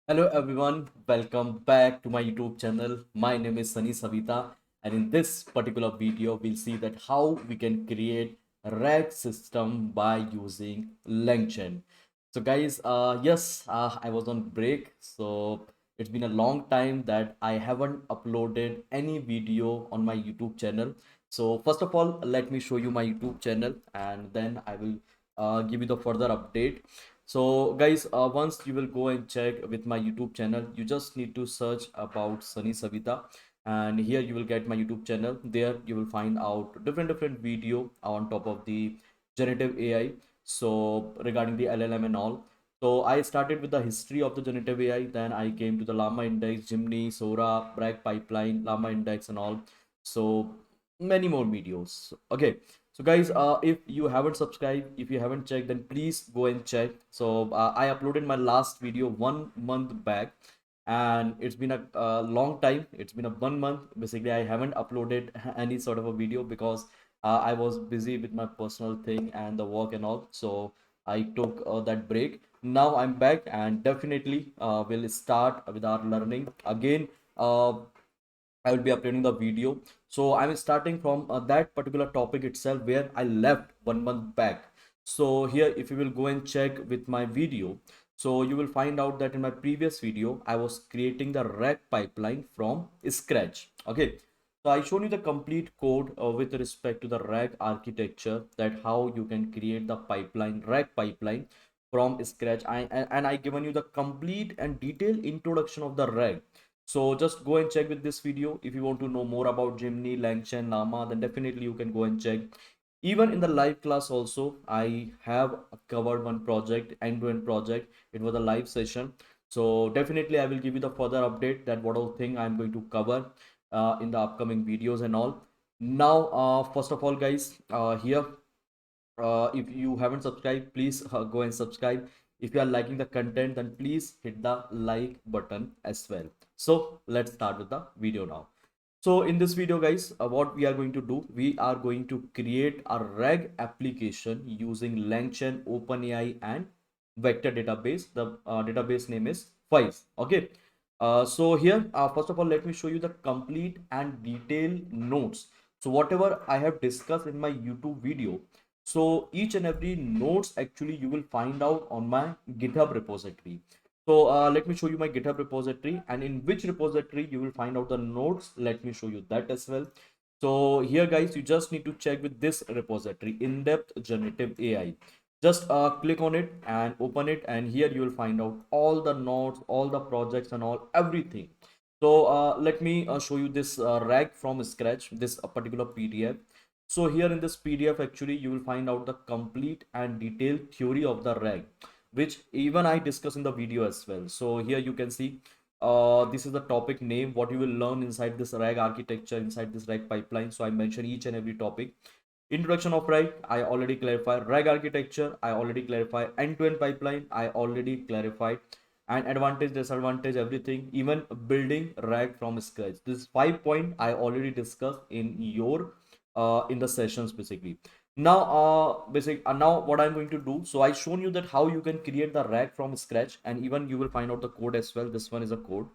Hello everyone, welcome back to my YouTube channel. My name is Sunny Savita, and in this particular video we'll see that how we can create a rag system by using Langchain. So guys, I was on break, so it's been a long time that I haven't uploaded any video on my YouTube channel. So first of all, let me show you my YouTube channel and then I will give you the further update. So guys, once you will go and check with my YouTube channel, you just need to search about Sunny Savita, and here you will get my YouTube channel. There you will find out different video on top of the generative AI, so regarding the LLM and all. So I started with the history of the generative AI, then I came to the Llama Index, Gemini, Sora, Bragg pipeline, Llama Index and all. So many more videos. Okay, so guys, if you haven't subscribed, if you haven't checked, then please go and check. So I uploaded my last video 1 month back, and it's been a long time. It's been a 1 month. Basically, I haven't uploaded any sort of a video because I was busy with my personal thing and the work and all. So I took that break. Now I'm back, and definitely we'll start with our learning again. I will be uploading the video. So I'm starting from that particular topic itself where I left 1 month back. So here, if you will go and check with my video, so you will find out that in my previous video, I was creating the rag pipeline from scratch. Okay. So I shown you the complete code with respect to the rag architecture, that how you can create the pipeline, rag pipeline from scratch. And I given you the complete and detailed introduction of the rag. So just go and check with this video. If you want to know more about Gemini, Langchain, Llama, then definitely you can go and check. Even in the live class also, I have covered one project, end-to-end project. It was a live session. So definitely I will give you the further update that what all thing I'm going to cover in the upcoming videos and all. Now, first of all, guys, here if you haven't subscribed, please go and subscribe. If you are liking the content, then please hit the like button as well. So let's start with the video now. So in this video, guys, what we are going to do, we are going to create a rag application using Langchain, OpenAI and vector database. The database name is FAISS. Okay. So here, first of all, let me show you the complete and detailed notes. So whatever I have discussed in my YouTube video, so each and every notes actually you will find out on my GitHub repository. So let me show you my GitHub repository, and in which repository you will find out the notes. Let me show you that as well. So here, guys, you just need to check with this repository, in-depth generative AI. Just click on it and open it, and here you will find out all the notes, all the projects and all everything. So let me show you this rag from scratch, this particular PDF. So here in this PDF, actually, you will find out the complete and detailed theory of the rag, which even I discuss in the video as well. So here you can see this is the topic name, what you will learn inside this rag architecture, inside this rag pipeline. So I mentioned each and every topic. Introduction of rag, I already clarified. Rag architecture, I already clarified. End-to-end pipeline, I already clarified. And advantage, disadvantage, everything, even building rag from scratch. This 5 point I already discussed in your in the sessions basically. Now now what I'm going to do, so I shown you that how you can create the rag from scratch, and even you will find out the code as well. This one is a code.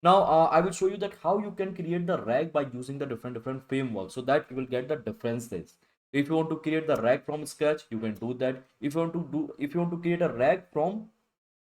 Now I will show you that how you can create the rag by using the different frameworks, so that you will get the differences. If you want to create the rag from scratch, you can do that. If you want to create a rag from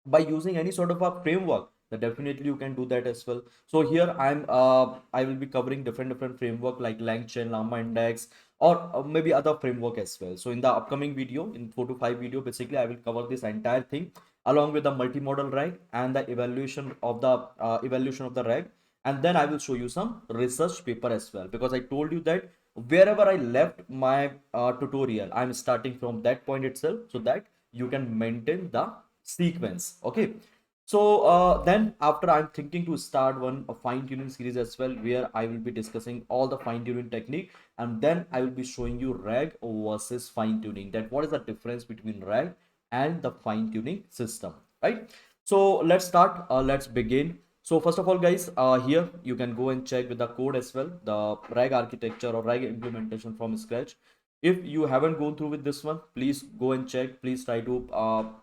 by using any sort of a framework, then definitely you can do that as well. So here I will be covering different framework like Langchain, Llama Index, or maybe other framework as well. So in the upcoming video, in 4 to 5 video, basically I will cover this entire thing along with the multimodal rag and the evaluation of the rag. And then I will show you some research paper as well, because I told you that wherever I left my tutorial, I'm starting from that point itself, so that you can maintain the sequence. Okay. So then after, I'm thinking to start one a fine-tuning series as well, where I will be discussing all the fine-tuning technique, and then I will be showing you rag versus fine-tuning, that what is the difference between rag and the fine-tuning system, right? So let's start, let's begin. So first of all, guys, here you can go and check with the code as well, the rag architecture or rag implementation from scratch. If you haven't gone through with this one, please go and check. Please try to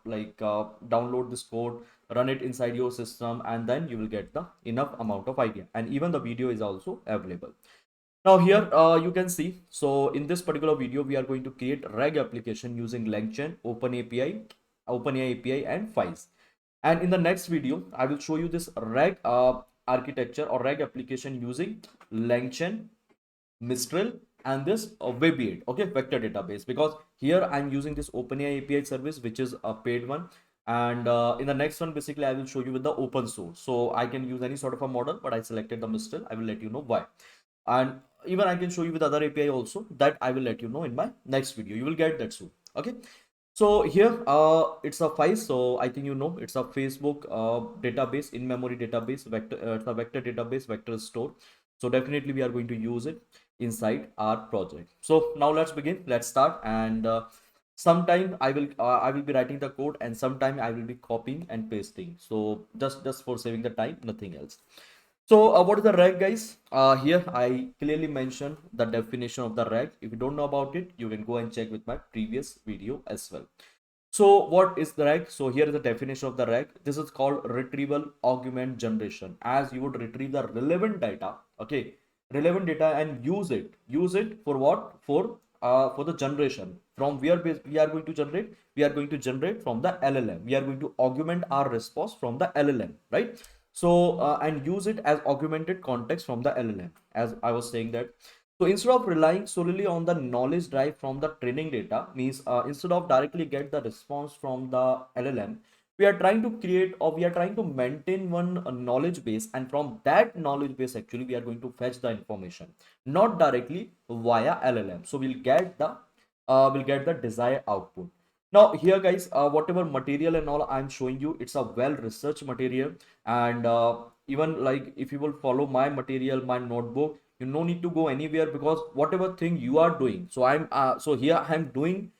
download this code, run it inside your system, and then you will get the enough amount of idea. And even the video is also available. Now here you can see, so in this particular video, we are going to create RAG application using Langchain, OpenAI API and FAISS. And in the next video, I will show you this RAG architecture or RAG application using Langchain, Mistral, and this Web8, okay, vector database, because here I'm using this OpenAI API service, which is a paid one. And in the next one, basically, I will show you with the open source. So I can use any sort of a model, but I selected the Mistral. I will let you know why. And even I can show you with other API also, that I will let you know in my next video. You will get that soon. Okay. So here it's a FAISS. So I think you know it's a Facebook database, in-memory database, vector. It's a vector database, vector store. So definitely we are going to use it inside our project. So now let's begin. Let's start. And sometime I will be writing the code, and sometime I will be copying and pasting. So just for saving the time, nothing else. So what is the RAG, guys? Here I clearly mentioned the definition of the RAG. If you don't know about it, you can go and check with my previous video as well. So what is the RAG? So here is the definition of the RAG. This is called Retrieval-Augmented Generation. As you would retrieve the relevant data, okay, relevant data, and use it. Use it for what? For the generation. From where we are going to generate? We are going to generate from the LLM. We are going to augment our response from the LLM, right? So and use it as augmented context from the LLM, as I was saying that. So instead of relying solely on the knowledge derived from the training data, means instead of directly get the response from the LLM, we are trying to create, or we are trying to maintain one knowledge base, and from that knowledge base actually we are going to fetch the information, not directly via LLM. So we'll get the desired output. Now here, guys, whatever material and all I'm showing you, it's a well researched material. And even like if you will follow my material, my notebook, you no need to go anywhere, because whatever thing you are doing, so so here I'm doing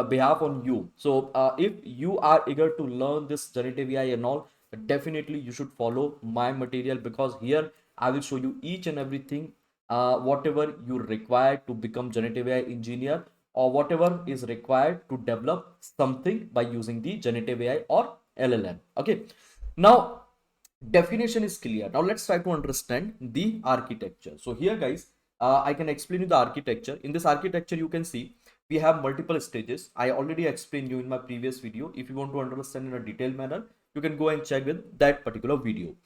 behalf on you. So if you are eager to learn this generative AI and all, definitely you should follow my material, because here I will show you each and everything, whatever you require to become generative AI engineer, or whatever is required to develop something by using the generative AI or LLM. Okay. Now definition is clear. Now let's try to understand the architecture. So here, guys, I can explain you the architecture. In this architecture, you can see we have multiple stages. I already explained you in my previous video. If you want to understand in a detailed manner, you can go and check with that particular video.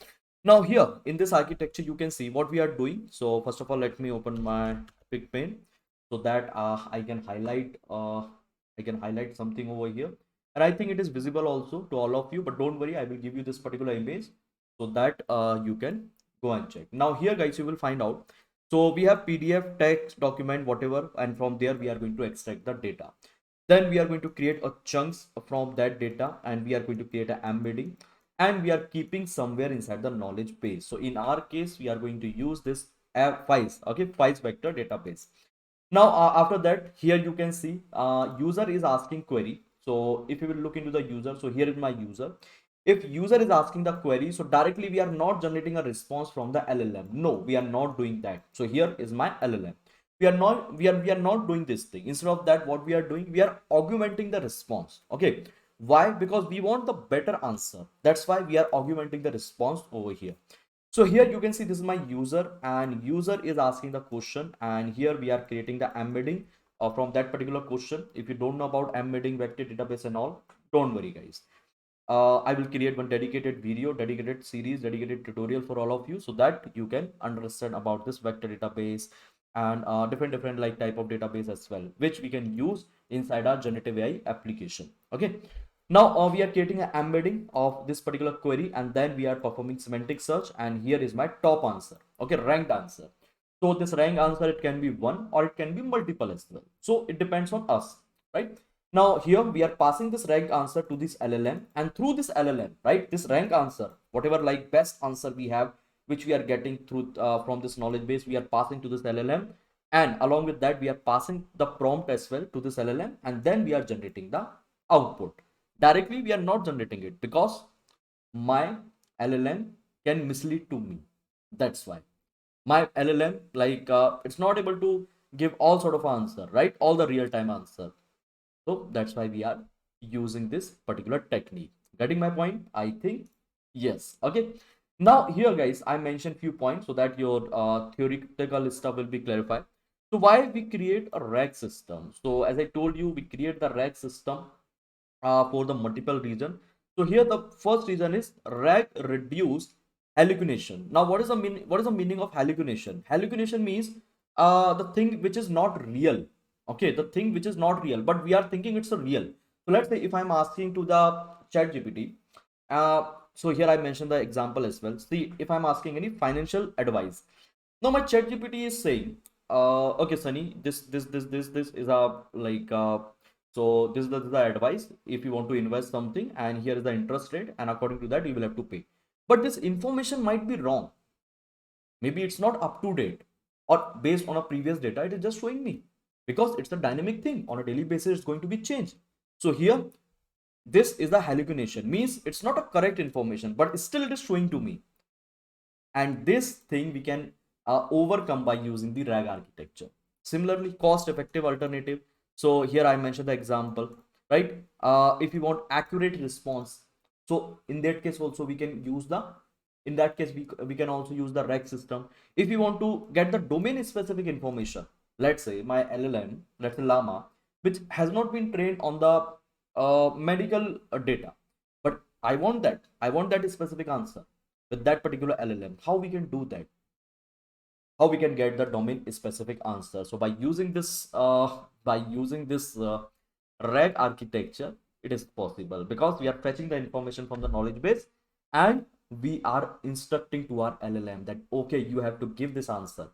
Now here in this architecture, you can see what we are doing. So first of all, let me open my big pen, so that I can highlight something over here, and I think it is visible also to all of you. But don't worry, I will give you this particular image, so that you can go and check. Now here, guys, you will find out. So we have PDF, text, document, whatever, and from there we are going to extract the data. Then we are going to create a chunks from that data, and we are going to create an embedding, and we are keeping somewhere inside the knowledge base. So in our case, we are going to use this FAISS, okay, FAISS vector database. Now after that, here you can see user is asking query. So if you will look into the user, so here is my user. If user is asking the query, so directly we are not generating a response from the LLM. No, we are not doing that. So here is my LLM. We are not doing this thing. Instead of that, what we are doing, we are augmenting the response. Okay. Why? Because we want the better answer. That's why we are augmenting the response over here. So here you can see this is my user, and user is asking the question, and here we are creating the embedding from that particular question. If you don't know about embedding, vector database and all, don't worry, guys. I will create one dedicated video, dedicated series, dedicated tutorial for all of you, so that you can understand about this vector database and different like type of database as well, which we can use inside our generative AI application. Okay. Now we are creating an embedding of this particular query, and then we are performing semantic search, and here is my top answer. Okay, ranked answer. So this ranked answer, it can be one or it can be multiple as well. So it depends on us, right? Now here we are passing this ranked answer to this LLM, and through this LLM, right, this rank answer, whatever like best answer we have, which we are getting through from this knowledge base, we are passing to this LLM, and along with that we are passing the prompt as well to this LLM, and then we are generating the output. Directly we are not generating it, because my LLM can mislead to me. That's why my LLM, like it's not able to give all sort of answer, right, all the real-time answer. So that's why we are using this particular technique. Getting my point? I think Yes. Okay. Now here, guys, I mentioned few points so that your theoretical stuff will be clarified. So why we create a rag system? So as I told you, we create the rag system for the multiple reason. So here the first reason is rag reduce hallucination. Now what is the meaning? What is the meaning of hallucination? Hallucination means the thing which is not real. Okay, the thing which is not real, but we are thinking it's a real. So let's say if I'm asking to the chat GPT, so here I mentioned the example as well. See, if I'm asking any financial advice, now my chat GPT is saying, okay, Sunny, this is a like so this is the advice. If you want to invest something, and here is the interest rate, and according to that, you will have to pay. But this information might be wrong. Maybe it's not up to date, or based on a previous data, it is just showing me because it's a dynamic thing on a daily basis. It's going to be changed. So here, this is the hallucination. Means it's not a correct information, but still it is showing to me. And this thing we can overcome by using the RAG architecture. Similarly, cost effective alternative. So here I mentioned the example, right? If you want accurate response, so in that case also we can use the, in that case we can also use the RAG system. If you want to get the domain specific information, let's say my LLM, let's say Llama, which has not been trained on the medical data, but I want that specific answer with that particular LLM. How we can do that? How we can get the domain specific answer? So by using this RAG architecture, it is possible because we are fetching the information from the knowledge base, and we are instructing to our LLM that okay, you have to give this answer.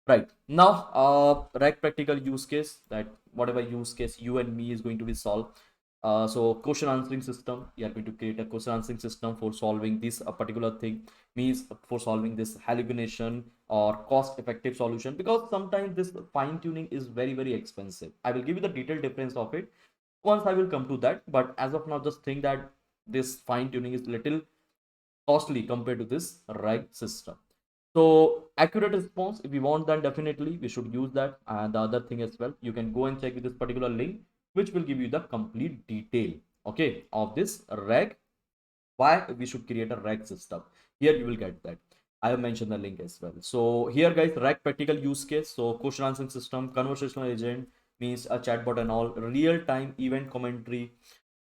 Right now, RAG practical use case, that whatever use case you and me is going to be solved. So question answering system, we are going to create a question answering system for solving this particular thing, means for solving this hallucination or cost effective solution, because sometimes this fine tuning is very expensive. I will give you the detailed difference of it once I will come to that, but as of now just think that this fine tuning is little costly compared to this RAG system. So accurate response, if we want that, definitely we should use that. And the other thing as well, you can go and check with this particular link, which will give you the complete detail, okay, of this RAG, why we should create a RAG system. Here you will get that. I have mentioned the link as well. So here, guys, RAG practical use case. So question answering system, conversational agent, means a chatbot and all, real time event commentary,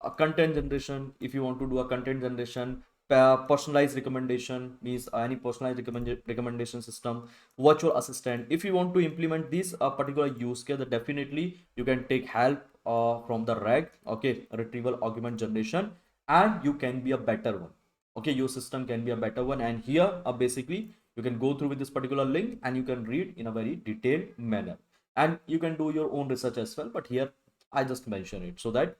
a content generation. If you want to do a content generation, personalized recommendation, means any personalized recommendation system, virtual assistant. If you want to implement this particular use case, then definitely you can take help from the RAG, okay, retrieval augment generation, and you can be a better one. Okay, your system can be a better one. And here basically you can go through with this particular link and you can read in a very detailed manner, and you can do your own research as well, but here I just mention it so that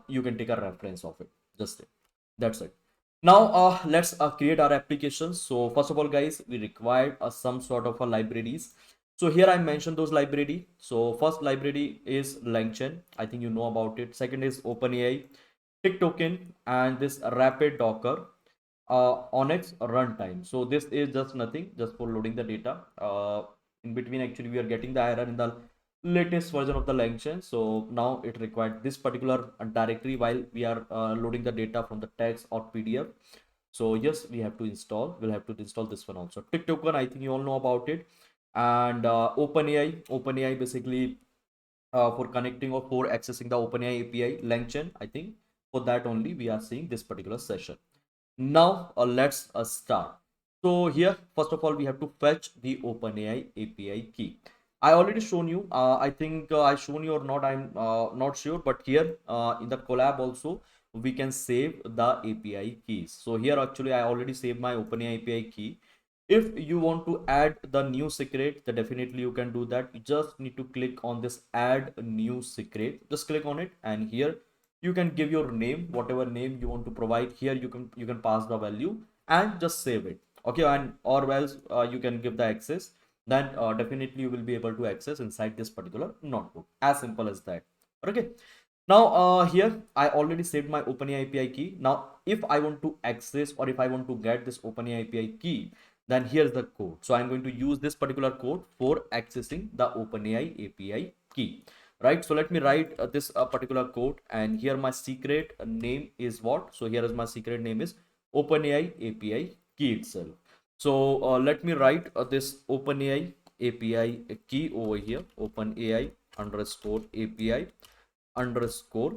you can take a reference of it. Just it. That's it. Now let's create our applications. So first of all, guys, we require some sort of a libraries. So here I mentioned those library. So first library is Langchain. I think you know about it. Second is OpenAI, tick token, and this rapid Docker, Onyx runtime. So this is just nothing, just for loading the data. In between, actually, we are getting the error in the latest version of the Langchain. So now it required this particular directory while we are loading the data from the text or PDF. So yes, we have to install. We'll have to install this one also. Tick token, I think you all know about it. And OpenAI basically for connecting or for accessing the OpenAI API, Langchain. I think for that only we are seeing this particular session. Now let's start. So here, first of all, we have to fetch the OpenAI API key. I already shown you. I think I shown you or not. I'm not sure. But here in the collab also, we can save the API keys. So here actually I already saved my OpenAI API key. If you want to add the new secret, then definitely you can do that. You just need to click on this add new secret. Just click on it, and here you can give your name, whatever name you want to provide. Here you can pass the value and just save it, okay, and or else you can give the access. Then definitely you will be able to access inside this particular notebook. As simple as that. Okay, now here I already saved my OpenAI API key. Now if I want to access, or if I want to get this OpenAI API key, then here's the code. So I'm going to use this particular code for accessing the OpenAI API key, right? So let me write this particular code, and here my secret name is what? So here is my secret name is OpenAI API key itself. So let me write this OpenAI API key over here, OpenAI underscore API underscore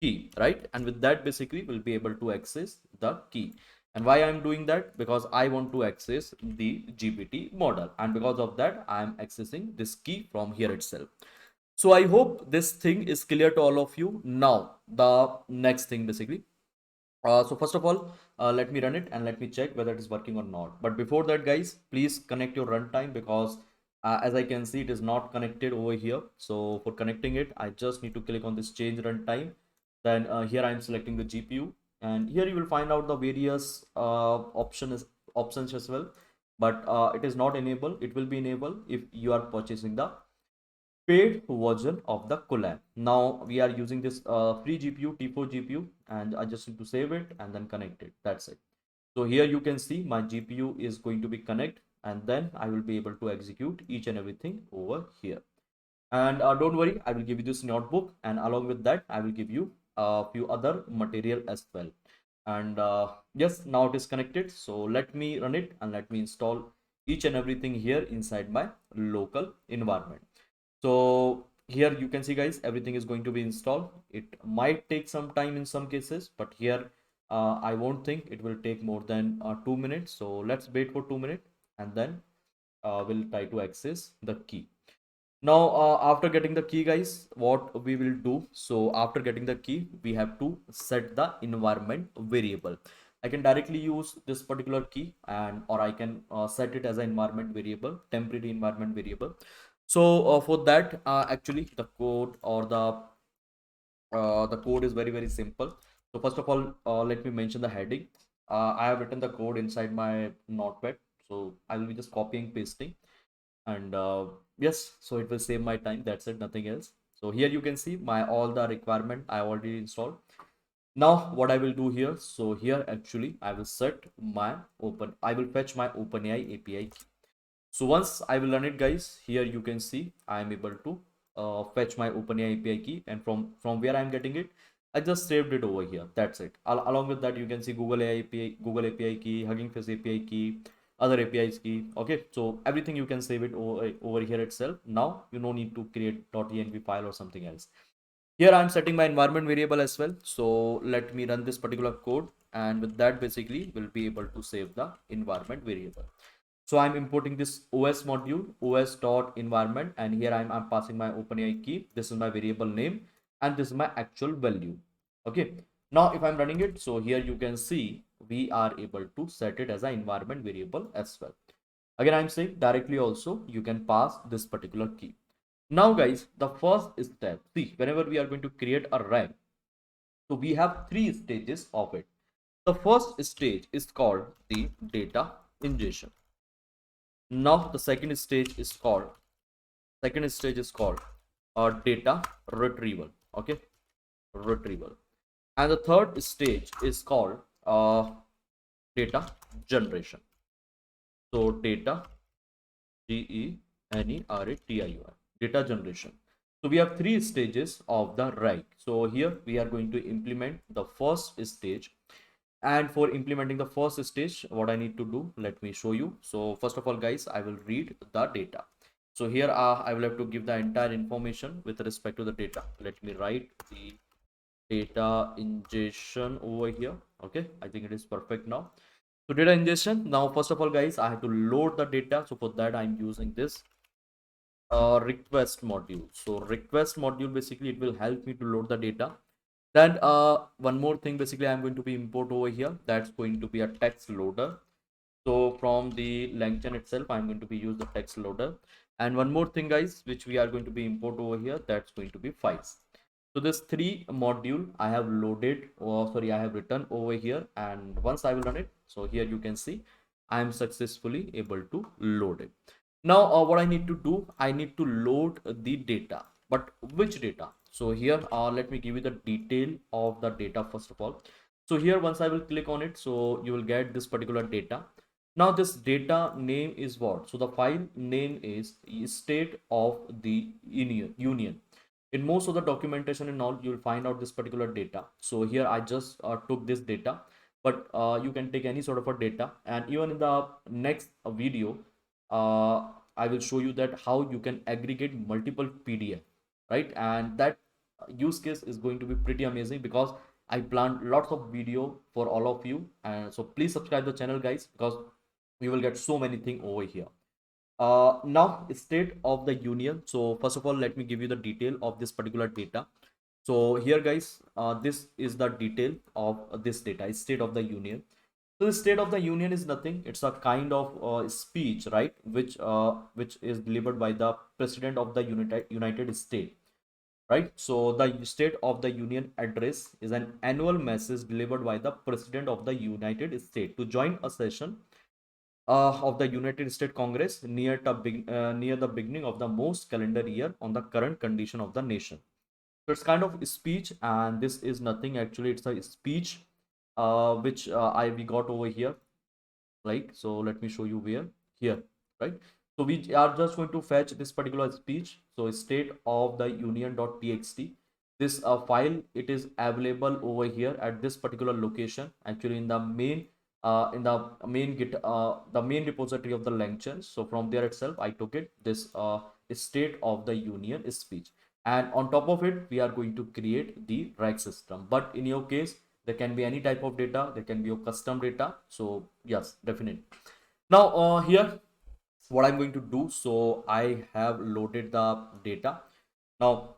key, right? And with that, basically, we'll be able to access the key. And why I'm doing that? Because I want to access the GPT model. And because of that, I'm accessing this key from here itself. So I hope this thing is clear to all of you. Now, the next thing basically. So first of all, let me run it and let me check whether it is working or not. But before that, guys, please connect your runtime because as I can see, it is not connected over here. So for connecting it, I just need to click on this change runtime. Then here I am selecting the GPU, and here you will find out the various options as well. But it is not enabled. It will be enabled if you are purchasing the paid version of the collab. Now we are using this free GPU, T4 GPU, and I just need to save it and then connect it. That's it. So here you can see my GPU is going to be connect, and then I will be able to execute each and everything over here. And don't worry, I will give you this notebook, and along with that, I will give you a few other material as well. And yes, now it is connected. So let me run it and let me install each and everything here inside my local environment. So here you can see, guys, everything is going to be installed. It might take some time in some cases, but here I won't think it will take more than 2 minutes. So let's wait for 2 minutes, and then we'll try to access the key. Now after getting the key, guys, what we will do, so after getting the key, we have to set the environment variable. I can directly use this particular key, and or I can set it as an environment variable, temporary environment variable. So for that, actually the code or the code is very simple. So first of all, let me mention the heading. I have written the code inside my notepad, so I will be just copying pasting, and yes, so it will save my time. That's it, nothing else. So here you can see my all the requirement I already installed. Now what I will do here, so here actually I will set my I will fetch my OpenAI API key. So once I will run it, guys, here you can see I am able to fetch my OpenAI API key, and from where I am getting it, I just saved it over here. That's it. Along with that, you can see Google AI API, Google API key, Hugging Face API key, other APIs key. Okay, so everything you can save it over here itself. Now you no need to create .env file or something else. Here I'm setting my environment variable as well. So let me run this particular code, and with that, basically we'll be able to save the environment variable. So I'm importing this OS module, os.environment, and here I'm passing my OpenAI key. This is my variable name, and this is my actual value. Okay. Now if I'm running it, so here you can see we are able to set it as an environment variable as well. Again, I'm saying directly also you can pass this particular key. Now guys, the first step, see, whenever we are going to create a rag, so we have three stages of it. The first stage is called the data ingestion. Now the second stage is called data retrieval. Okay, retrieval. And the third stage is called data generation. So data generation, data generation. So we have three stages of the RAG. So here we are going to implement the first stage. And for implementing the first stage, what I need to do, let me show you. So first of all, guys, I will read the data. So here I will have to give the entire information with respect to the data. Let me write the data ingestion over here. Okay, I think it is perfect now. So data ingestion. Now, first of all, guys, I have to load the data. So for that, I'm using this request module. So request module, basically it will help me to load the data. Then one more thing, basically I'm going to be import over here. That's going to be a text loader. So from the Langchain itself, I'm going to be use the text loader. And one more thing, guys, which we are going to be import over here, that's going to be FAISS. So this three module I have loaded, or sorry, I have written over here. And once I will run it, so here you can see I am successfully able to load it. Now what I need to do, I need to load the data. But which data? So here let me give you the detail of the data first of all. So here once I will click on it, so you will get this particular data. Now this data name is what? So the file name is state of the union. In most of the documentation and all, you'll find out this particular data. So here I just took this data. but you can take any sort of a data. And even in the next video, uh, I will show you that how you can aggregate multiple PDF, right? And that use case is going to be pretty amazing, because I planned lots of video for all of you. And so please subscribe the channel, guys, because we will get so many things over here. Now, state of the union. So first of all, let me give you the detail of this particular data. So here, guys, this is the detail of this data, state of the union. So the state of the union is nothing. It's a kind of speech, right? Which is delivered by the president of the United States, right? So the state of the union address is an annual message delivered by the president of the United States to join a session of the United States Congress near the beginning of the most calendar year on the current condition of the nation. So it's kind of a speech, and this is nothing actually. It's a speech which I we got over here, right? So let me show you where here, right? So we are just going to fetch this particular speech. So state of the union.txt. This file, it is available over here at this particular location, actually in the main git the main repository of the Langchain. So from there itself I took it, this state of the union speech, and on top of it we are going to create the rag system. But in your case, there can be any type of data, there can be your custom data. So yes, definitely. Now here what I'm going to do, so I have loaded the data. Now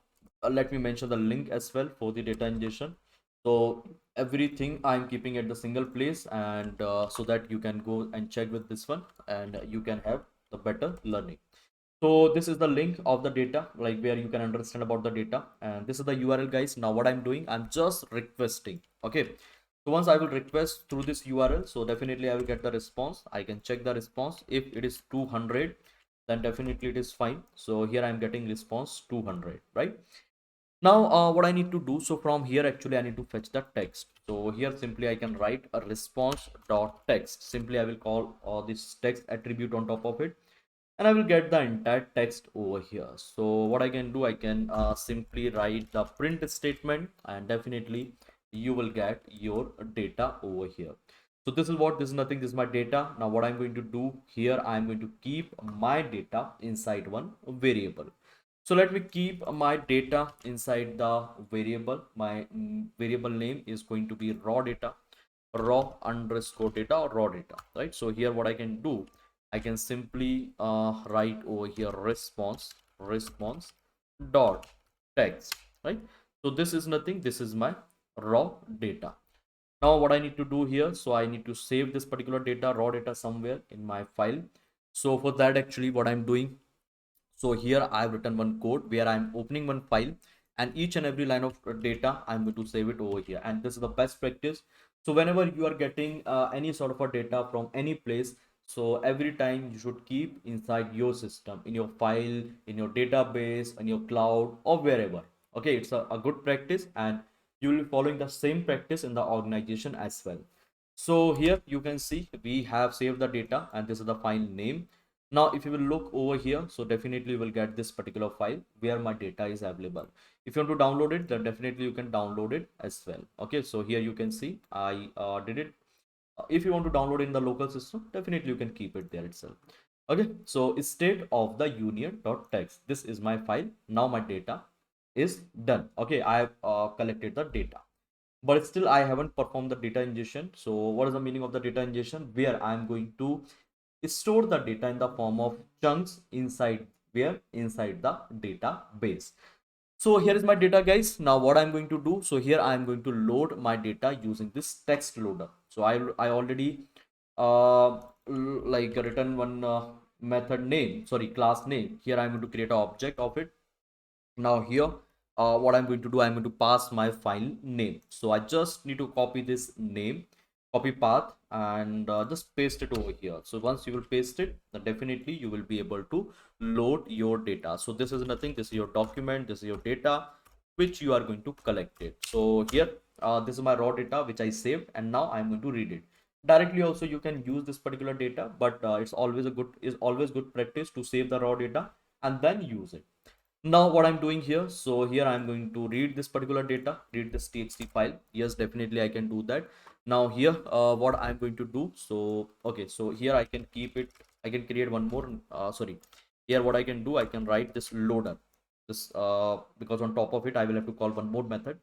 let me mention the link as well for the data ingestion. So everything I'm keeping at the single place, and so that you can go and check with this one, and you can have the better learning. So this is the link of the data, like where you can understand about the data, and this is the URL, guys. Now what I'm doing, I'm just requesting. Okay, so once I will request through this URL, so definitely I will get the response. I can check the response. If it is 200, then definitely it is fine. So here I'm getting response 200, right? Now what I need to do, so from here actually I need to fetch the text. So here simply I can write a response dot text. Simply I will call this text attribute on top of it, and I will get the entire text over here. So what I can do, I can simply write the print statement, and definitely you will get your data over here. So this is what, this is nothing, this is my data. Now what I'm going to do here, I'm going to keep my data inside one variable. So let me keep my data inside the variable. My variable name is going to be raw data, raw underscore data, or raw data, right? So here what I can do, I can simply write over here response dot text, right? So this is nothing, this is my raw data. Now what I need to do here, so I need to save this particular data, raw data, somewhere in my file. So for that actually what I'm doing, so here I've written one code where I'm opening one file, and each and every line of data I'm going to save it over here. And this is the best practice. So whenever you are getting any sort of a data from any place, so every time you should keep inside your system, in your file, in your database, in your cloud, or wherever. Okay, it's a good practice, and you will be following the same practice in the organization as well. So here you can see we have saved the data, and this is the file name. Now if you will look over here, so definitely you will get this particular file where my data is available. If you want to download it, then definitely you can download it as well. Okay, so here you can see I did it. If you want to download in the local system, definitely you can keep it there itself. Okay, so state of the union.txt, this is my file. Now my data is done. Okay, I have collected the data, but still I haven't performed the data ingestion. So what is the meaning of the data ingestion? Where I'm going to store the data in the form of chunks inside, where inside the database. So here is my data, guys. Now what I'm going to do, so here I'm going to load my data using this text loader. So I already like written one method name, sorry, class name. Here I'm going to create an object of it. Now here what I'm going to do, I'm going to pass my file name. So I just need to copy this name, copy path, and just paste it over here. So once you will paste it, then definitely you will be able to load your data. So this is nothing, this is your document, this is your data which you are going to collect it. So here this is my raw data which I saved, and now I'm going to read it directly. Also you can use this particular data, but it's always good practice to save the raw data and then use it. Now what I'm doing here, so here I'm going to read this particular data, read this txt file. Yes, definitely I can do that. Now here, what I'm going to do, so okay, so here I can keep it, I can create one more, sorry, here what I can do, I can write this loader, this because on top of it I will have to call one more method.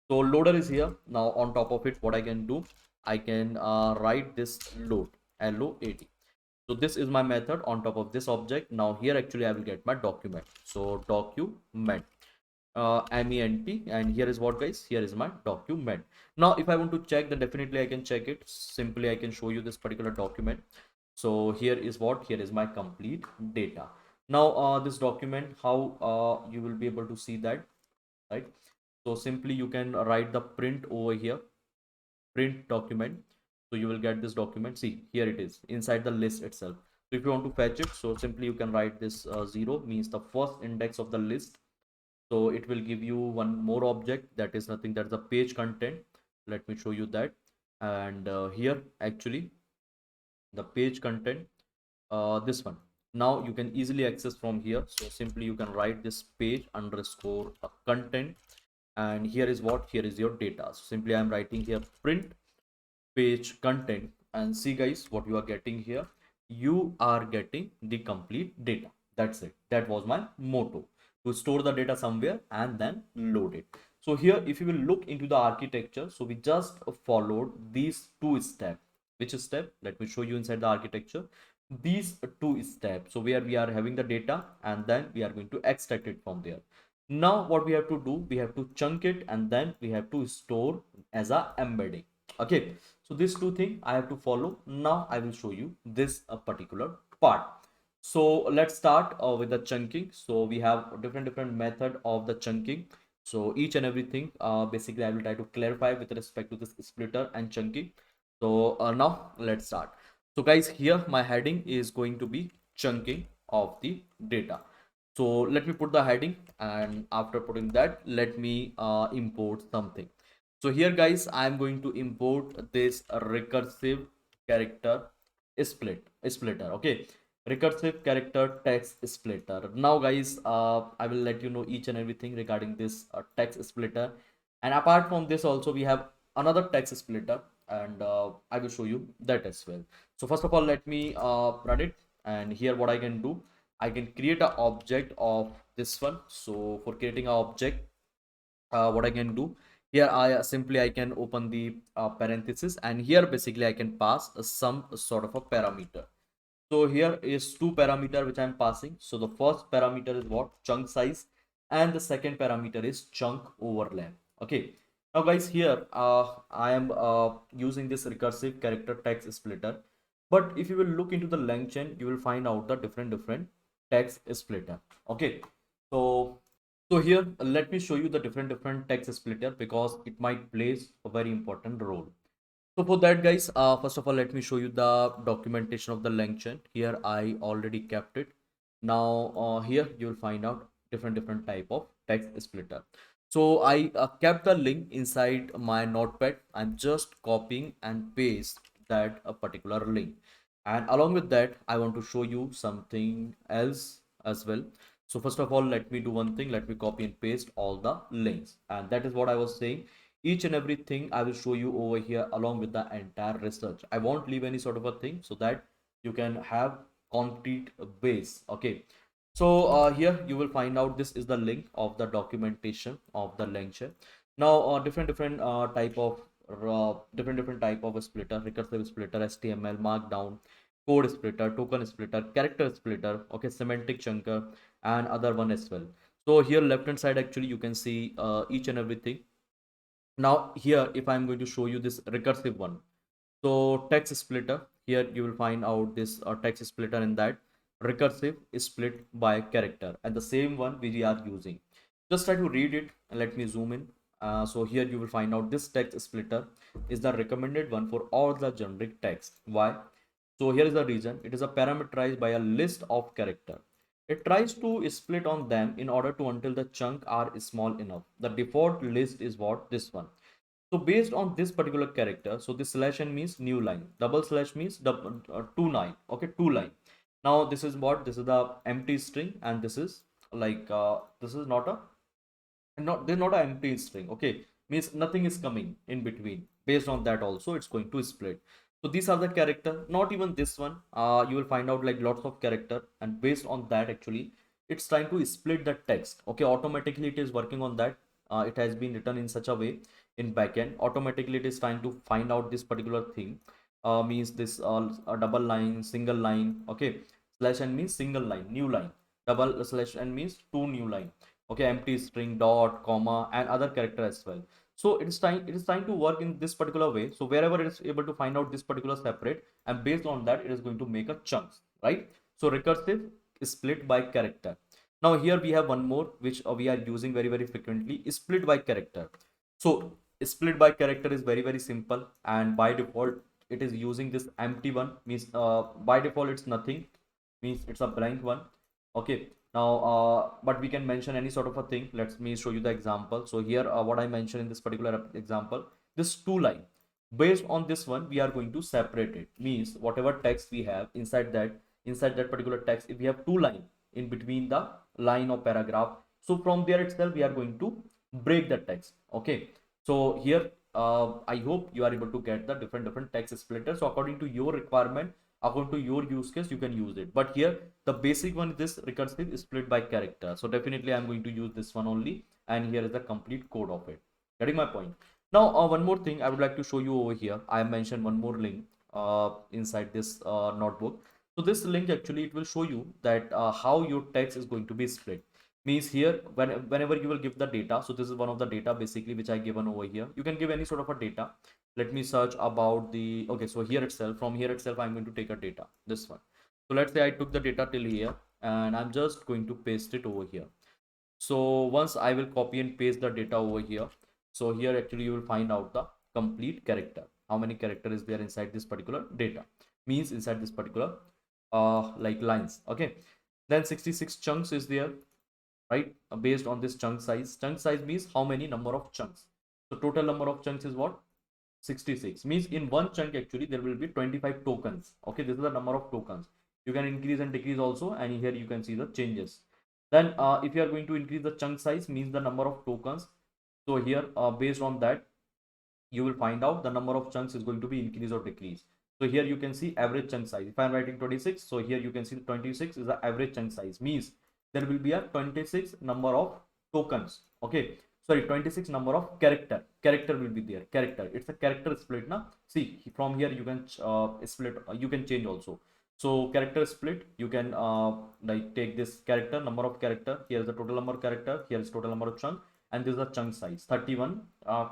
So loader is here. Now on top of it, what I can do, I can write this load, LOAD. So this is my method on top of this object. Now here actually I will get my document. So document, MENT, and here is what, guys, here is my document. Now if I want to check, then definitely I can check it. Simply I can show you this particular document. So here is what, here is my complete data. Now this document, how you will be able to see that, right? So simply you can write the print over here, print document. So you will get this document. See, here it is inside the list itself. So if you want to fetch it, so simply you can write this 0 means the first index of the list. So it will give you one more object, that is nothing, that's the page content. Let me show you that. And here actually the page content, this one, now you can easily access from here. So simply you can write this page underscore content, and here is what, here is your data. So simply I'm writing here print page content, and see guys what you are getting here, you are getting the complete data. That's it, that was my motto, to store the data somewhere and then load it. So here if you will look into the architecture, so we just followed these two steps. Which step? Let me show you inside the architecture. These two steps, so where we are having the data and then we are going to extract it from there. Now what we have to do, we have to chunk it and then we have to store as a embedding. Okay, so these two things I have to follow. Now I will show you this particular part. So let's start with the chunking. So we have different method of the chunking. So each and everything, basically I will try to clarify with respect to this splitter and chunking. So now let's start. So guys, here my heading is going to be chunking of the data. So let me put the heading, and after putting that, let me import something. So here guys, I'm going to import this recursive character splitter. Okay, recursive character text splitter. Now guys, I will let you know each and everything regarding this text splitter. And apart from this also, we have another text splitter, and I will show you that as well. So first of all, let me run it. And here what I can do, I can create an object of this one. So for creating an object, what I can do here, I can open the parenthesis, and here basically I can pass some sort of a parameter. So here is two parameter which I'm passing. So the first parameter is what, chunk size, and the second parameter is chunk overlap. Okay. Now guys, here I am using this recursive character text splitter. But if you will look into the Langchain, you will find out the different text splitter. Okay. So here let me show you the different text splitter, because it might plays a very important role. So for that guys, first of all, let me show you the documentation of the Langchain. Here I already kept it. Now here you will find out different type of text splitter. So I kept the link inside my notepad. I'm just copying and paste that a particular link. And along with that, I want to show you something else as well. So first of all, let me do one thing. Let me copy and paste all the links. And that is what I was saying. Each and everything I will show you over here along with the entire research. I won't leave any sort of a thing, so that you can have concrete base. Okay. So here you will find out this is the link of the documentation of the lecture. Now different type of different type of a splitter, recursive splitter, HTML, markdown, code splitter, token splitter, character splitter, okay, semantic chunker, and other one as well. So here left hand side actually you can see each and everything. Now here if I'm going to show you this recursive one, so text splitter, here you will find out this text splitter, in that recursive is split by character, and the same one we are using. Just try to read it and let me zoom in. So here you will find out this text splitter is the recommended one for all the generic text. Why? So here is the reason. It is a parameterized by a list of character. It tries to split on them in order to until the chunk are small enough. The default list is what, this one. So based on this particular character, so this slash n means new line, double slash means double, two line, okay, two line. Now this is what, this is the empty string, and this is like this is not a, not, this is not an empty string, okay, means nothing is coming in between. Based on that also it's going to split. So these are the character, not even this one. You will find out like lots of character, and based on that actually it's trying to split the text. Okay, automatically it is working on that. It has been written in such a way in backend. Automatically it is trying to find out this particular thing. Means this a double line, single line. Okay, slash n means single line, new line. Double slash n means two new line. Okay, empty string, dot, comma, and other character as well. So it is trying to work in this particular way. So wherever it is able to find out this particular separate, and based on that it is going to make a chunks, right? So recursive is split by character. Now here we have one more which we are using very frequently, is split by character. So split by character is very simple, and by default it is using this empty one. Means by default it's nothing, means it's a blank one. Okay, now but we can mention any sort of a thing. Let me show you the example. So here what I mentioned in this particular example, this two line, based on this one we are going to separate it. Means whatever text we have inside that particular text, if we have two line in between the line or paragraph, so from there itself we are going to break the text. Okay, so here I hope you are able to get the different text splitters. So according to your requirement, according to your use case, you can use it. But here the basic one, this recursive is split by character. So definitely I'm going to use this one only, and here is the complete code of it. Getting my point? Now one more thing I would like to show you over here. I mentioned one more link inside this notebook. So this link actually it will show you that how your text is going to be split. Means here whenever you will give the data, so this is one of the data basically which I given over here. You can give any sort of a data. Let me search about the, okay, so here itself, from here itself I'm going to take a data, this one. So let's say I took the data till here, and I'm just going to paste it over here. So once I will copy and paste the data over here, so here actually you will find out the complete character, how many character is there inside this particular data, means inside this particular like lines. Okay, then 66 chunks is there, right? Based on this chunk size means how many number of chunks. So total number of chunks is what? 66. Means in one chunk actually there will be 25 tokens. Okay, this is the number of tokens. You can increase and decrease also, and here you can see the changes. Then if you are going to increase the chunk size, means the number of tokens. So here based on that you will find out the number of chunks is going to be increase or decrease. So here you can see average chunk size. If I am writing 26, so here you can see 26 is the average chunk size. Means there will be a 26 number of tokens. Okay, sorry, 26 number of character will be there. Character, it's a character split now. See, from here you can split, you can change also. So character split, you can like take this character, number of character, here is the total number of character, here is total number of chunk, and this is the chunk size 31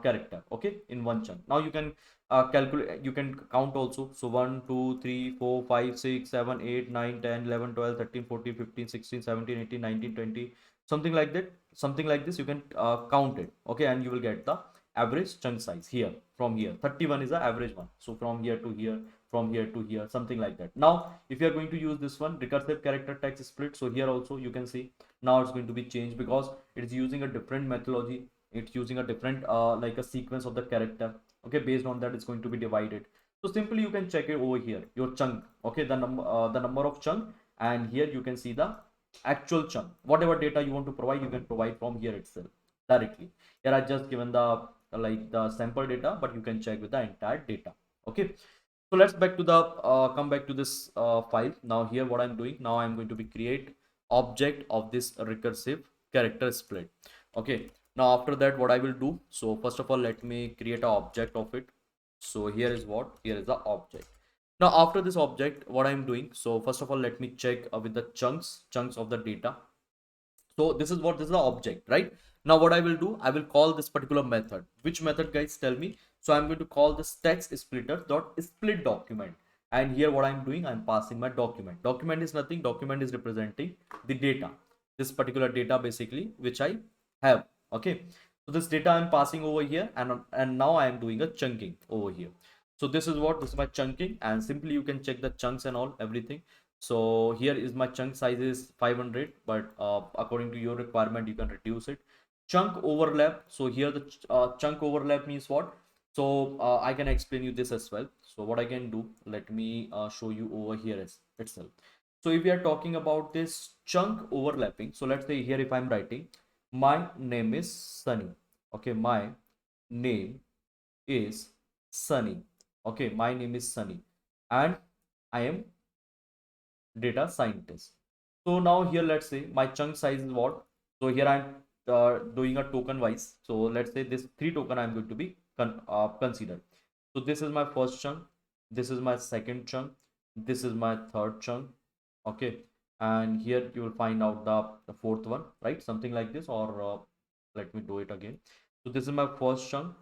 character. Okay, in one chunk. Now you can calculate, you can count also. So 1 2 3 4 5 6 7 8 9 10 11 12 13 14 15 16 17 18 19 20, something like that, something like this. You can count it. Okay, and you will get the average chunk size here. From here 31 is the average one. So from here to here, from here to here, something like that. Now if you are going to use this one, recursive character text split, so here also you can see now it's going to be changed because it's using a different methodology. It's using a different like a sequence of the character. Okay, based on that it's going to be divided. So simply you can check it over here, your chunk. Okay, the number of chunk, and here you can see the actual chunk. Whatever data you want to provide, you can provide from here itself directly. Here I just given the like the sample data, but you can check with the entire data. Okay, so let's back to the come back to this file. Now here what I'm doing, now I'm going to be create object of this recursive character split. Okay, now after that what I will do, so first of all let me create an object of it. So here is what, here is the object. Now after this object what I'm doing, so first of all let me check with the chunks of the data. So this is what, this is the object, right? Now what I will do, I will call this particular method. Which method, guys, tell me? So I'm going to call this text splitter dot split document, and here what I'm doing, I'm passing my document is nothing, document is representing the data, this particular data basically which I have. Okay, so this data I'm passing over here, and now I am doing a chunking over here. So this is what, this is my chunking, and simply you can check the chunks and all everything. So here is my chunk size is 500, but according to your requirement you can reduce it. Chunk overlap, so here the chunk overlap means what? So I can explain you this as well. So what I can do, let me show you over here itself. So if we are talking about this chunk overlapping, so let's say here if I'm writing my name is Sunny. Okay, my name is Sunny. Okay, my name is Sunny, and I am data scientist. So now here, let's say my chunk size is what? So here I'm doing a token wise. So let's say this 3 token I'm going to be considered. So this is my first chunk, this is my second chunk, this is my third chunk. Okay, and here you will find out the fourth one, right? Something like this, or let me do it again. So this is my first chunk.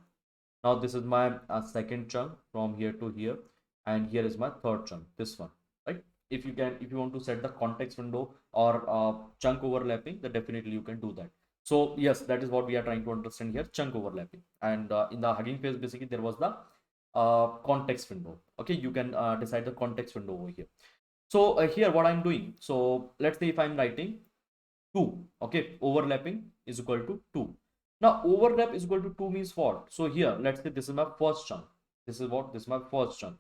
Now this is my second chunk from here to here, and here is my third chunk, this one, right? If you want to set the context window or chunk overlapping, then definitely you can do that. So yes, that is what we are trying to understand here, chunk overlapping. And in the Hugging Face, basically there was the context window. Okay, you can decide the context window over here. So here what I'm doing, so let's say if I'm writing 2, okay, overlapping is equal to 2. Now overlap is equal to 2 means what? So here let's say this is my first chunk, this is what, this is my first chunk,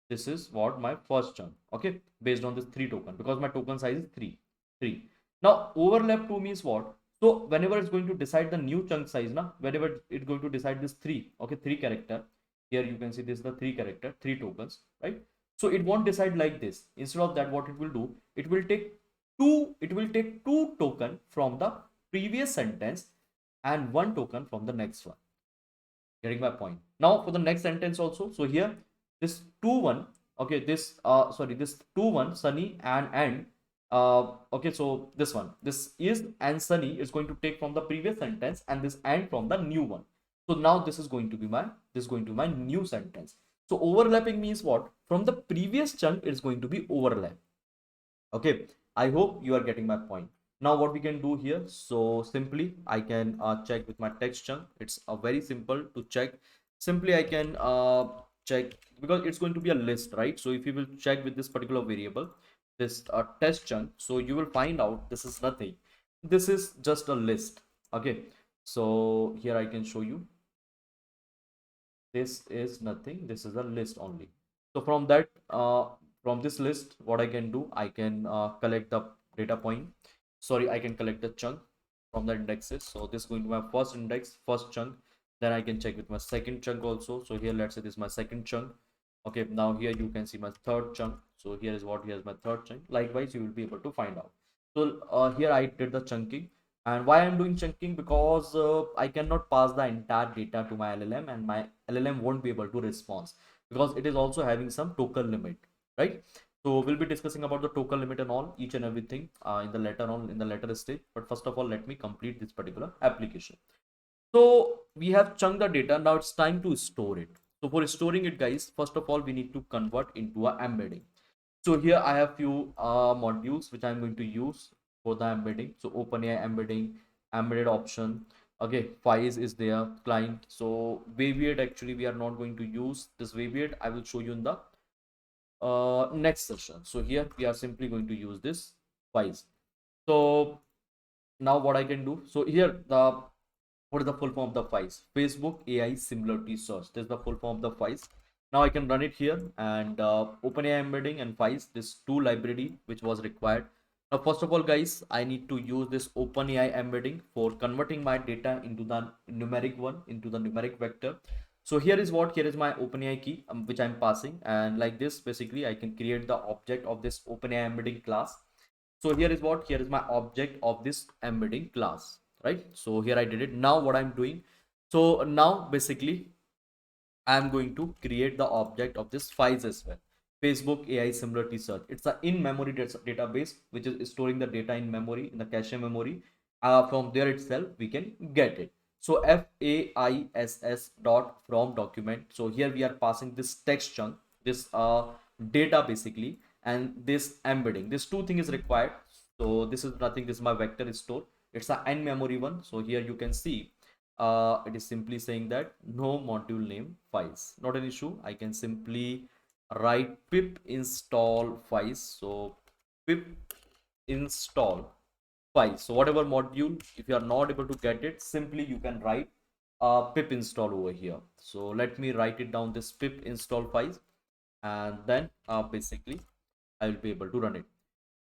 this is what my first chunk, okay, based on this 3 token, because my token size is 3. Now overlap 2 means what? So whenever it's going to decide the new chunk size, now whenever it's going to decide this 3, okay, 3 character, here you can see this is the 3 character, 3 tokens, right? So it won't decide like this. Instead of that, what it will do, it will take two token from the previous sentence and 1 token from the next one. Getting my point? Now for the next sentence also, so here this 2 1, okay, this sorry, this 2 1 Sunny and okay, so this one, this is and Sunny is going to take from the previous sentence, and this and from the new one. So now this is going to be my, this is going to be my new sentence. So overlapping means what? From the previous chunk it's going to be overlap. Okay, I hope you are getting my point. Now what we can do here, so simply I can check with my text chunk. It's very simple to check. Simply I can check, because it's going to be a list, right? So if you will check with this particular variable, this test chunk, so you will find out this is nothing, this is just a list. Okay, so here I can show you, this is nothing, this is a list only. So from that from this list, what I can do, I can collect the data point, sorry, I can collect the chunk from the indexes. So this is going to my first index, first chunk. Then I can check with my second chunk also. So here let's say this is my second chunk. Okay, now here you can see my third chunk. So here is what, here's my third chunk. Likewise you will be able to find out. So here I did the chunking. And why I'm doing chunking, because I cannot pass the entire data to my LLM, and my LLM won't be able to respond, because it is also having some token limit, right? So we'll be discussing about the token limit and all, each and everything in the later on, in the later stage. But first of all, let me complete this particular application. So we have chunked the data. Now it's time to store it. So for storing it, guys, first of all, we need to convert into a embedding. So here I have few modules which I'm going to use for the embedding. So OpenAI embedding, embedded option. Okay, FAISS is there, client. So Waveaid, actually we are not going to use this Waveaid. I will show you in the next session. So here we are simply going to use this FAISS. So now what I can do, so here the, what is the full form of the FAISS? Facebook AI similarity search. This is the full form of the FAISS. Now I can run it here, and OpenAI embedding and FAISS, this two library which was required. Now first of all, guys, I need to use this OpenAI embedding for converting my data into the numeric one, into the numeric vector. So here is what, here is my OpenAI key which I'm passing, and like this basically I can create the object of this OpenAI embedding class. So here is what, here is my object of this embedding class, right? So here I did it. Now what I'm doing, so now basically I'm going to create the object of this files as well. Facebook AI similarity search, it's a in-memory database which is storing the data in memory, in the cache memory. From there itself we can get it. So FAISS dot from document. So here we are passing this text chunk, this data basically, and this embedding. This two thing is required. So this is nothing, this is my vector is stored, it's a n memory one. So here you can see it is simply saying that no module name FAISS. Not an issue, I can simply write pip install FAISS. So pip install FAISS. So whatever module, if you are not able to get it, simply you can write pip install over here. So let me write it down, this pip install FAISS, and then basically I will be able to run it.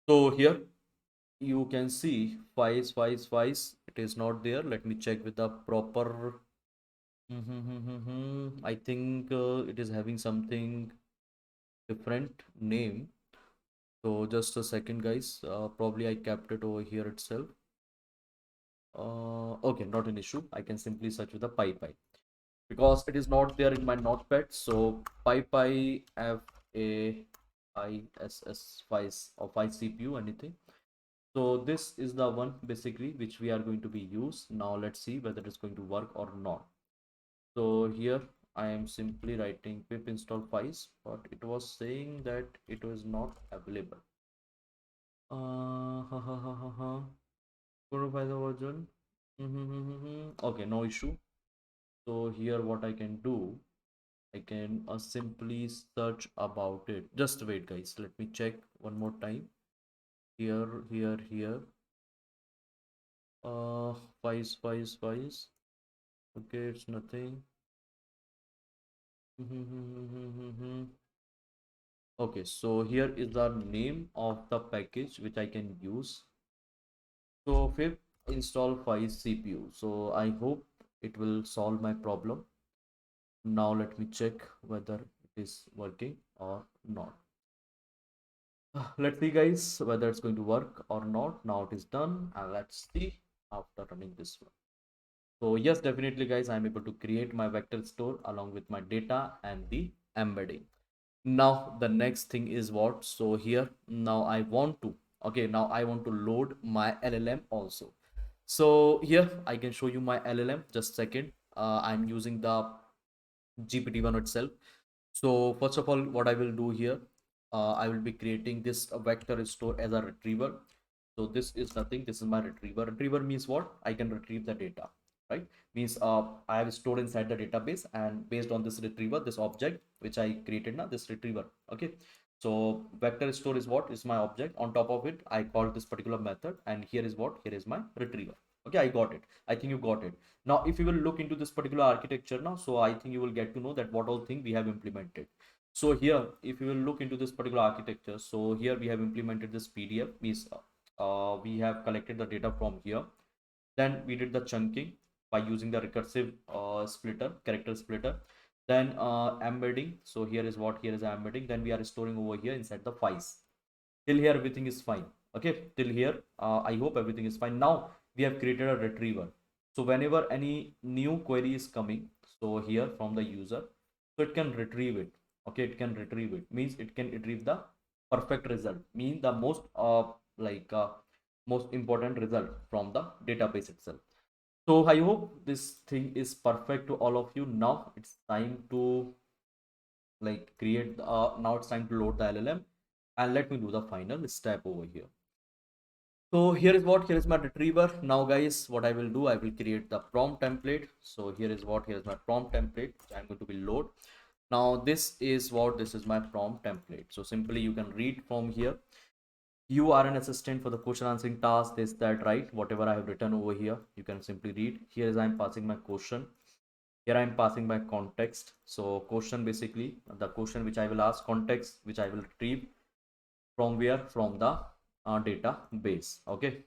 So here you can see FAISS, it is not there. Let me check with the proper I think it is having something different name. So just a second, guys. Probably I kept it over here itself. Okay, not an issue. I can simply search with the PyPy because it is not there in my notepad. So PyPy FAISS FAISS or FAISS CPU anything. So this is the one basically which we are going to be used. Now let's see whether it's going to work or not. So here I am simply writing pip install FAISS, but it was saying that it was not available. Ha ha ha ha ha. Verify the version. Okay, no issue. So here what I can do, I can simply search about it. Just wait, guys. Let me check one more time. Here. FAISS. Okay, it's nothing. Okay, so here is the name of the package which I can use. So fifth, install FAISS CPU. So I hope it will solve my problem. Now let me check whether it is working or not. Let's see, guys, whether it's going to work or not. Now it is done, and let's see after running this one. So yes, definitely, guys, I'm able to create my vector store along with my data and the embedding. Now the next thing is what? So here now I want to, okay, now I want to load my LLM also. So here I can show you my LLM. Just a second. I'm using the GPT-1 itself. So first of all, what I will do here, I will be creating this vector store as a retriever. So this is nothing. This is my retriever. Retriever means what? I can retrieve the data, right? Means I have stored inside the database, and based on this retriever, this object which I created now, this retriever. Okay. So vector store is what? Is my object. On top of it, I called this particular method, and here is what? Here is my retriever. Okay, I got it. I think you got it. Now if you will look into this particular architecture now, so I think you will get to know that what all thing we have implemented. So here if you will look into this particular architecture, so here we have implemented this PDF. Means we have collected the data from here, then we did the chunking by using the recursive splitter, character splitter, then embedding. So here is what? Here is embedding. Then we are storing over here inside the FAISS. Till here everything is fine. Okay, till here I hope everything is fine. Now we have created a retriever. So whenever any new query is coming, so here from the user, so it can retrieve it. Okay, it can retrieve it, means it can retrieve the perfect result, mean the most like most important result from the database itself. So I hope this thing is perfect to all of you. Now it's time to like create now it's time to load the LLM, and let me do the final step over here. So here is what? Here is my retriever. Now guys, what I will do, I will create the prompt template. So here is what? Here is my prompt template which I'm going to be load. Now this is what? This is my prompt template. So simply you can read from here. You are an assistant for the question answering task, this that, right? Whatever I have written over here, you can simply read. Here is I'm passing my question. Here I'm passing my context. So question, basically the question which I will ask, context which I will retrieve from where? From the database. Okay,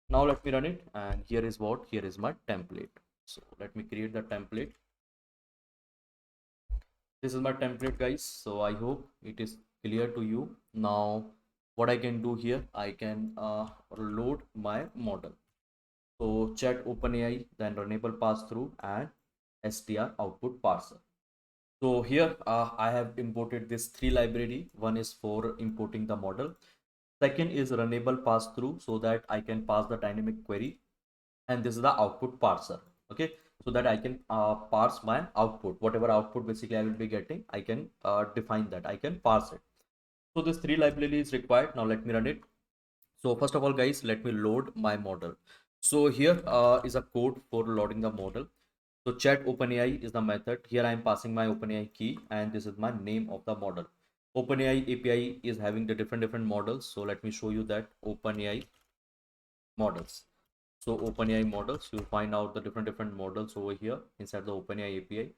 now let me run it, and here is what? Here is my template. So let me create the template. This is my template, guys. So I hope it is clear to you. Now what I can do here, I can load my model. So chat OpenAI, then runnable pass through, and str output parser. So here I have imported this three library. One is for importing the model. Second is runnable pass through, so that I can pass the dynamic query, and this is the output parser. Okay, so that I can parse my output. Whatever output basically I will be getting, I can define that. I can parse it. So this three library is required. Now let me run it. So first of all, guys, let me load my model. So here is a code for loading the model. So chat OpenAI is the method. Here I am passing my OpenAI key, and this is my name of the model. OpenAI API is having the different models. So let me show you that OpenAI models. So OpenAI models, you'll find out the different models over here inside the OpenAI API.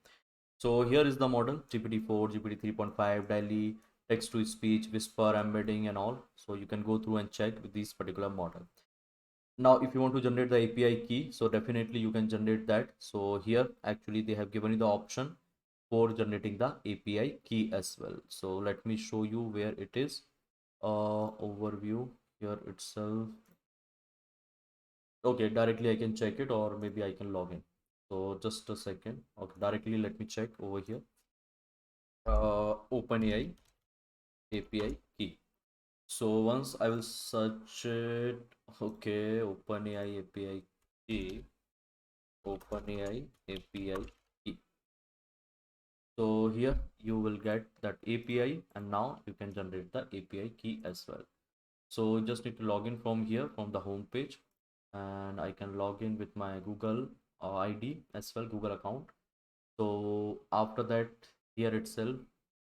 So here is the model GPT-4, GPT 3.5, Daily, text to speech, whisper, embedding, and all. So you can go through and check with this particular model. Now if you want to generate the API key, so definitely you can generate that. So here actually they have given you the option for generating the API key as well. So let me show you where it is. Overview here itself. Okay, directly I can check it, or maybe I can log in. So just a second. Okay, directly let me check over here. OpenAI API key. So once I will search it. Okay, OpenAI API key. OpenAI API key. So here you will get that API, and now you can generate the API key as well. So you just need to log in from here, from the home page, and I can log in with my Google ID as well, Google account. So after that, here itself,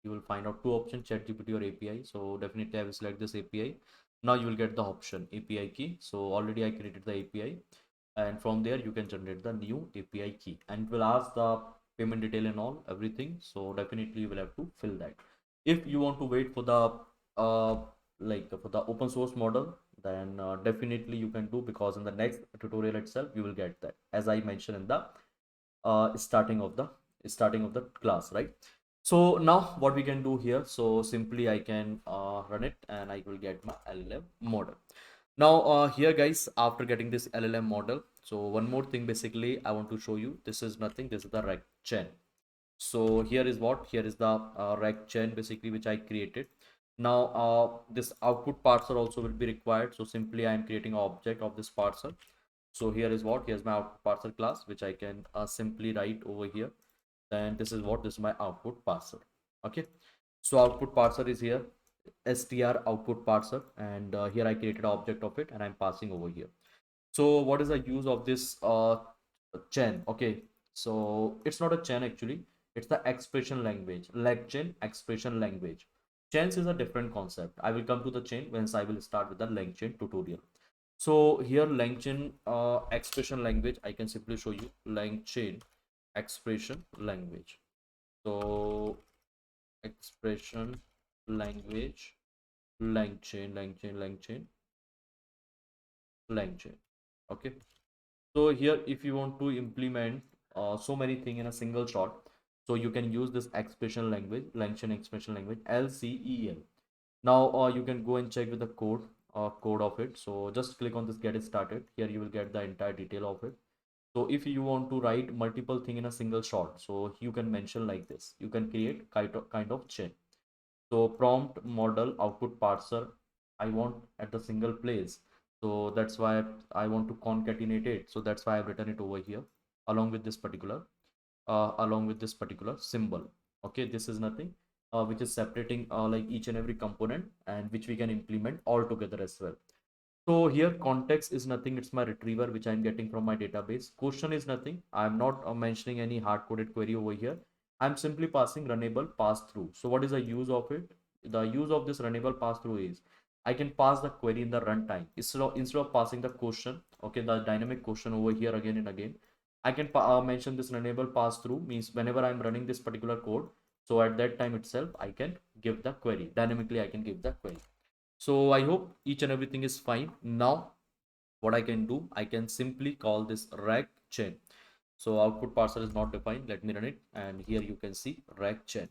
you will find out two options, ChatGPT or API. So definitely I will select this API. Now you will get the option API key. So already I created the API, and from there you can generate the new API key, and it will ask the payment detail and all everything. So definitely you will have to fill that. If you want to wait for the uh, for the open source model, then definitely you can do, because in the next tutorial itself you will get that, as I mentioned in the starting of the class, right? So now what we can do here, so simply I can run it and I will get my LLM model. Now here guys, after getting this LLM model, so one more thing basically I want to show you. This is nothing, this is the rec chain. So here is what, here is the rec chain basically which I created. Now this output parser also will be required, so simply I am creating an object of this parser. So here is what, here's my output parser class which I can simply write over here. Then this is what, this is my output parser. Okay, so output parser is here, str output parser, and here I created an object of it and I'm passing over here. So what is the use of this chain? Okay, so it's not a chain actually, it's the expression language, Langchain expression language. Chains is a different concept. I will come to the chain once I will start with the Langchain tutorial. So here Langchain expression language, I can simply show you Langchain expression language. So expression language, Langchain. Okay. So here, if you want to implement so many things in a single shot, so you can use this expression language, Langchain expression language, LCEL. Now you can go and check with the code of it. So just click on this get it started. Here you will get the entire detail of it. So if you want to write multiple thing in a single shot, so you can mention like this. You can create kind of chain. So prompt model output parser, I want at the single place. So that's why I want to concatenate it. So that's why I've written it over here along with this particular symbol. Okay, this is nothing which is separating like each and every component, and which we can implement all together as well. So here context is nothing, it's my retriever which I'm getting from my database. Question is nothing, I'm not mentioning any hard-coded query over here. I'm simply passing runnable pass through. So what is the use of it? The use of this runnable pass through is I can pass the query in the runtime instead of passing the question, okay, the dynamic question over here again and again. I can mention this runnable pass through, means whenever I'm running this particular code, so at that time itself I can give the query dynamically, I can give the query. So I hope each and everything is fine. Now what I can do, I can simply call this rag chain. So output parser is not defined. Let me run it, and here you can see rag chain.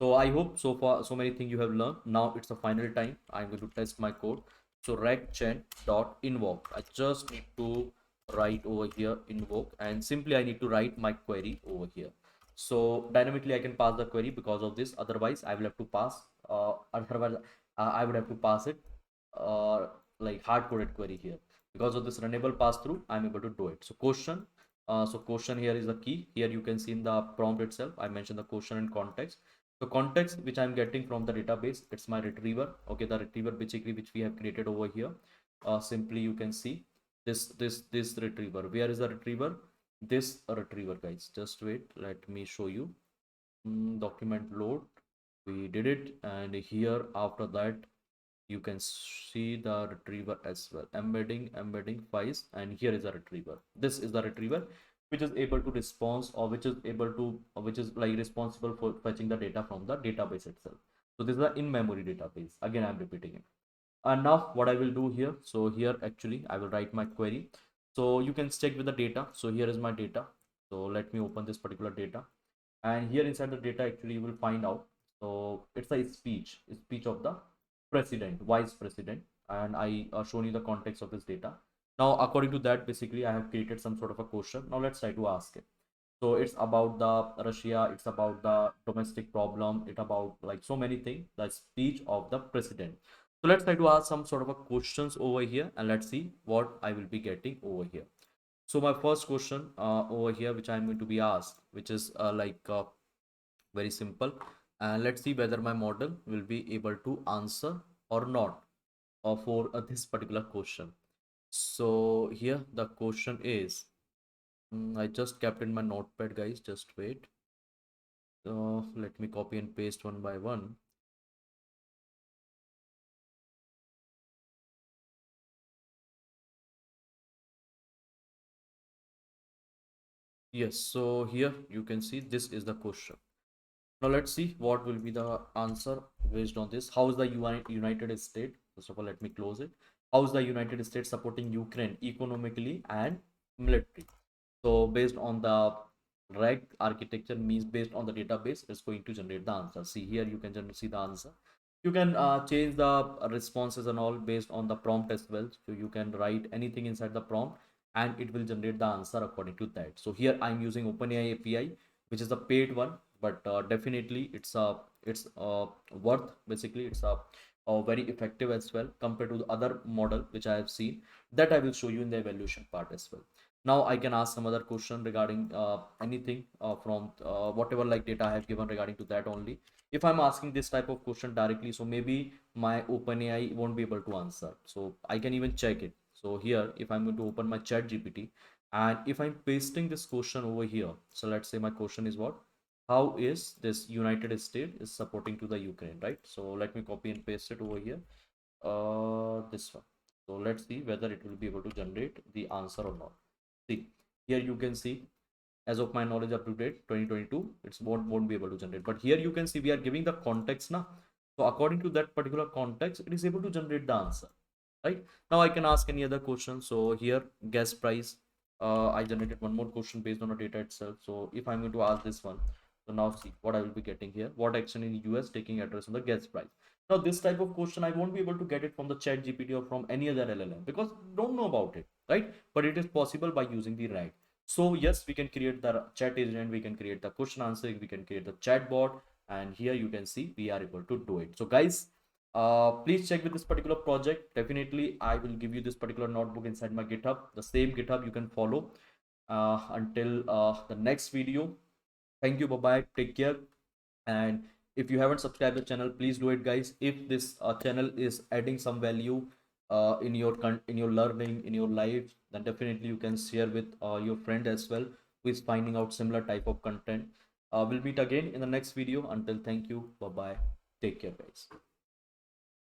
So I hope so far so many things you have learned. Now it's the final time. I'm going to test my code. So rag chain dot invoke. I just need to write over here invoke, and simply I need to write my query over here. So dynamically I can pass the query because of this. Otherwise I will have to pass. Otherwise I would have to pass it uh, like hard coded query here. Because of this runnable pass through, I'm able to do it. So question. So question here is the key. Here you can see in the prompt itself, I mentioned the question and context. So context which I'm getting from the database, it's my retriever. Okay, the retriever basically which we have created over here. Simply you can see this retriever. Where is the retriever? This retriever, guys. Just wait. Let me show you. Document load. We did it, and here after that you can see the retriever as well. Embedding FAISS, and here is the retriever. This is the retriever which is able to respond, or which is able to which is like responsible for fetching the data from the database itself. So this is the in-memory database. Again I'm repeating it. And now what I will do here, so here actually I will write my query. So you can check with the data. So here is my data. So let me open this particular data, and here inside the data actually you will find out. So it's a speech of the president, vice president, and I shown you the context of this data. Now according to that, basically I have created some sort of a question. Now let's try to ask it. So it's about the Russia, it's about the domestic problem, it about like so many things, the speech of the president. So let's try to ask some sort of a questions over here, and let's see what I will be getting over here. So my first question over here, which I'm going to be asked, which is very simple, and let's see whether my model will be able to answer or not for this particular question. So here the question is, I just kept in my notepad, guys, just wait. Let me copy and paste one by one. Yes, so here you can see this is the question. Now let's see what will be the answer based on this. How is the United States? First of all, let me close it. How is the United States supporting Ukraine economically and military? So based on the rag architecture, means based on the database, it's going to generate the answer. See here, you can see the answer. You can change the responses and all based on the prompt as well. So you can write anything inside the prompt and it will generate the answer according to that. So here I'm using OpenAI API, which is the paid one, but definitely it's worth, basically it's very effective as well compared to the other model which I have seen, that I will show you in the evaluation part as well. Now I can ask some other question regarding anything from whatever like data I have given regarding to that only. If I'm asking this type of question directly, so maybe my OpenAI won't be able to answer. So I can even check it. So here, if I'm going to open my chat GPT, and if I'm pasting this question over here, so let's say my question is what? How is this United States is supporting to the Ukraine, right? So let me copy and paste it over here. This one. So let's see whether it will be able to generate the answer or not. See, here you can see, as of my knowledge up to date 2022, it's won't be able to generate. But here you can see we are giving the context now. So according to that particular context, it is able to generate the answer. Right now, I can ask any other question. So here, gas price. I generated one more question based on the data itself. So if I'm going to ask this one, so now see what I will be getting here. What action in US taking address on the gas price? Now this type of question I won't be able to get it from the chat GPT or from any other LLM because don't know about it, right? But it is possible by using the RAG. So yes, we can create the chat agent, we can create the question answering, we can create the chat bot, and here you can see we are able to do it. So guys, please check with this particular project. Definitely I will give you this particular notebook inside my GitHub, the same GitHub you can follow. Until the next video, thank you, bye bye, take care. And if you haven't subscribed the channel, please do it, guys. If this channel is adding some value in your learning, in your life, then definitely you can share with your friend as well who is finding out similar type of content. We'll meet again in the next video. Until, thank you, bye bye, take care, guys.